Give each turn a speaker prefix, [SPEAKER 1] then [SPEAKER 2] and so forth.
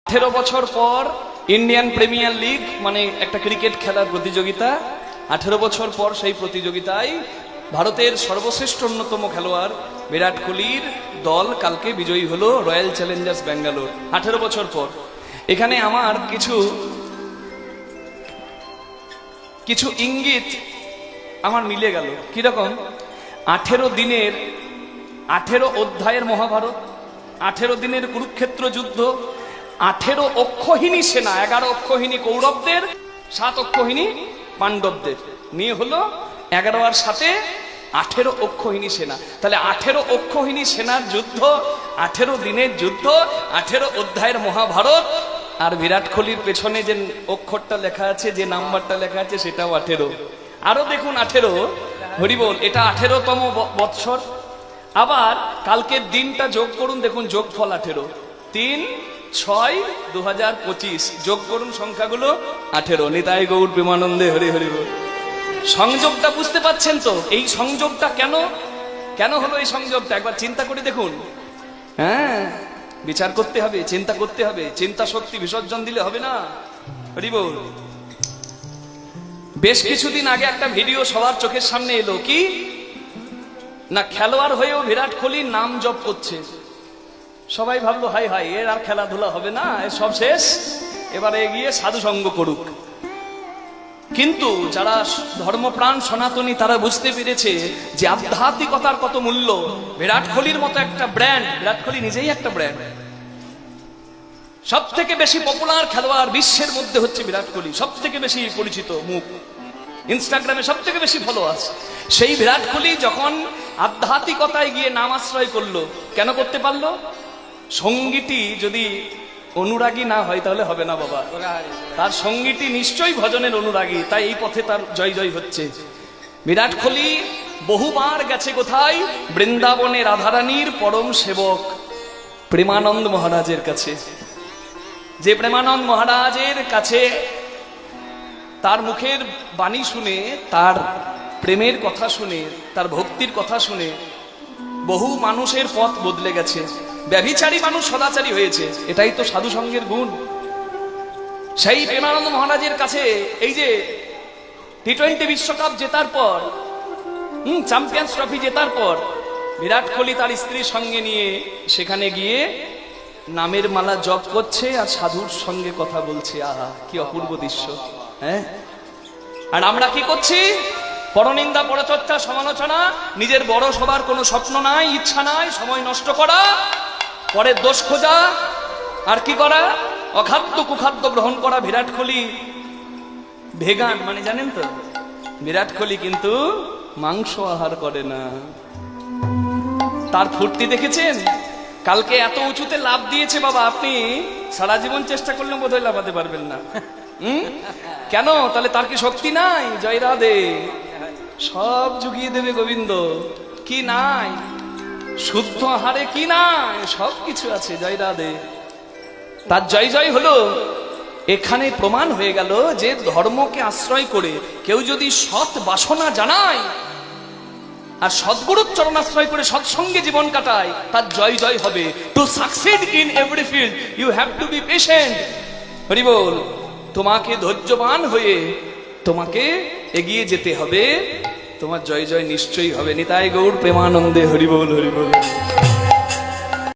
[SPEAKER 1] 18 বছর পর Indian premier league মানে একটা ক্রিকেট খেলার প্রতিযোগিতা। 18 বছর পর সেই প্রতিযোগিতায় ভারতের সর্বশ্রেষ্ঠ অন্যতম খেলোয়াড় বিরাট কোহলির দল কালকে বিজয়ী হলো রয়্যাল চ্যালেঞ্জার্স ব্যাঙ্গালোর। 18 বছর পর এখানে আমার কিছু ইঙ্গিত আমার মিলে গেল। কিরকম? 18 দিনের 18 অধ্যায়ের মহাভারত, 18 দিনের কুরুক্ষেত্র যুদ্ধ, 18 অক্ষহীনী সেনা, 11 অক্ষহীনী কৌরবদের, 7 অক্ষহীনী পাণ্ডবদের নিয়ে হলো 11 আর 7 18 অক্ষহীনী সেনা। তাহলে 18 অক্ষহীনী সেনার যুদ্ধ, 18 দিনের যুদ্ধ, 18 অধ্যায়ের মহাভারত। আর বিরাট কোহলির পেছনে যে অক্ষরটা লেখা আছে, যে নাম্বারটা লেখা আছে, সেটাও 18। আরো দেখুন 18, হরিবোল, এটা 18তম বৎসর। আবার কালকের দিনটা যোগ করুন, দেখুন যোগফল 18, 3-6-2025 যোগ করুন সংখ্যাগুলো 18। নিতাই গৌর প্রেমানন্দে হরি হরি বল। সংযোগটা বুঝতে পাচ্ছেন তো? এই সংযোগটা কেন হলো? এই সংযোগটা একবার চিন্তা করে দেখুন। হ্যাঁ, বিচার করতে হবে, চিন্তা করতে হবে। চিন্তা শক্তি বিসর্জন দিলে হবে না। হরি বল। বেশ কিছুদিন আগে একটা ভিডিও সবার চোখের সামনে এলো, কি না খেলোয়াড় হয়েও বিরাট কোহলির নাম জপ করছে। সবাই ভাবলো হাই হাই, এর আর খেলাধুলা হবে না, এর সব শেষ, এবারে গিয়ে সাধু সঙ্গ করুক। কিন্তু যারা ধর্মপ্রাণ সনাতনী তারা বুঝতে পেরেছে যে আধ্যাত্মিকতার কত মূল্য। বিরাট কোহলির মতো একটা ব্র্যান্ড, বিরাট কোহলি নিজেই একটা ব্র্যান্ড। সব থেকে বেশি পপুলার খেলোয়াড় বিশ্বের মধ্যে হচ্ছে বিরাট কোহলি, সব থেকে বেশি পরিচিত মুখ, ইনস্টাগ্রামে সব থেকে বেশি ফলোয়ার্স। সেই বিরাট কোহলি যখন আধ্যাত্মিকতায় গিয়ে নাম আশ্রয় করলো, কেন করতে পারলো? সঙ্গীটি যদি অনুরাগী না হয় তাহলে হবে না বাবা। তার সঙ্গীটি নিশ্চয়ই ভজনের অনুরাগী, তাই এই পথে তার জয় জয় হচ্ছে। বিরাট কোহলি বহুবার গেছে কোথায়? বৃন্দাবনে রাধারানীর পরম সেবক প্রেমানন্দ মহারাজের কাছে। যে প্রেমানন্দ মহারাজের কাছে তার মুখের বাণী শুনে, তার প্রেমের কথা শুনে, তার ভক্তির কথা শুনে বহু মানুষের পথ বদলে গেছে। ব্যভিচারী মানুষ সদাচারী হয়েছে, এটাই তো সাধু সঙ্গের গুণ। সেই প্রেমানন্দ মহারাজের কাছে এই যে টি20 বিশ্বকাপ জেতার পর, চ্যাম্পিয়ন্স ট্রফি জেতার পর বিরাট কোহলি তার স্ত্রীর সঙ্গে নিয়ে সেখানে গিয়ে নামের মালা জপ করছে আর সাধুর সঙ্গে কথা বলছে। আহা, কি অপূর্ব দৃশ্য। হ্যাঁ, আর আমরা কি করছি? পরনিন্দা, পরচর্চা, সমালোচনা, নিজের বড় সবার কোনো স্বপ্ন নাই, ইচ্ছা নাই, সময় নষ্ট করা, পরের দোষ খোঁজা, আর কি করা? অখাদ্য কুখাদ্য গ্রহণ করা। বিরাট কোহলি ভেগান, মানে জানেন তো, বিরাট কোহলি কিন্তু মাংস আহার করে না। তার ফুর্তি দেখেছেন? কালকে এত উঁচুতে লাভ দিয়েছে বাবা, আপনি সারা জীবন চেষ্টা করলে বোধহয় লাফাতে পারবেন না। কেন? তাহলে তার কি শক্তি নাই? জয় রাধে, সব জুগিয়ে দেবে গোবিন্দ। কি নাই? শুদ্ধ আহারে কি নাই? সব কিছু আছে। জয় রাধে, তার জয় জয় হলো। এখানে প্রমাণ হয়ে গেল যে ধর্মকে আশ্রয় করে কেউ যদি সৎ বাসনা জানায় আর সদ্গুরুর চরণাশ্রয় করে সৎসঙ্গে জীবন কাটায়, তার জয় জয় হবে। To succeed in every field you have to be patient. Hari বল। তোমাকে ধৈর্যবান হয়ে তোমাকে এগিয়ে যেতে হবে, তোমার জয় জয় নিশ্চয়ই হবে। নিতাই গৌর প্রেমানন্দে হরি বল হরি বল।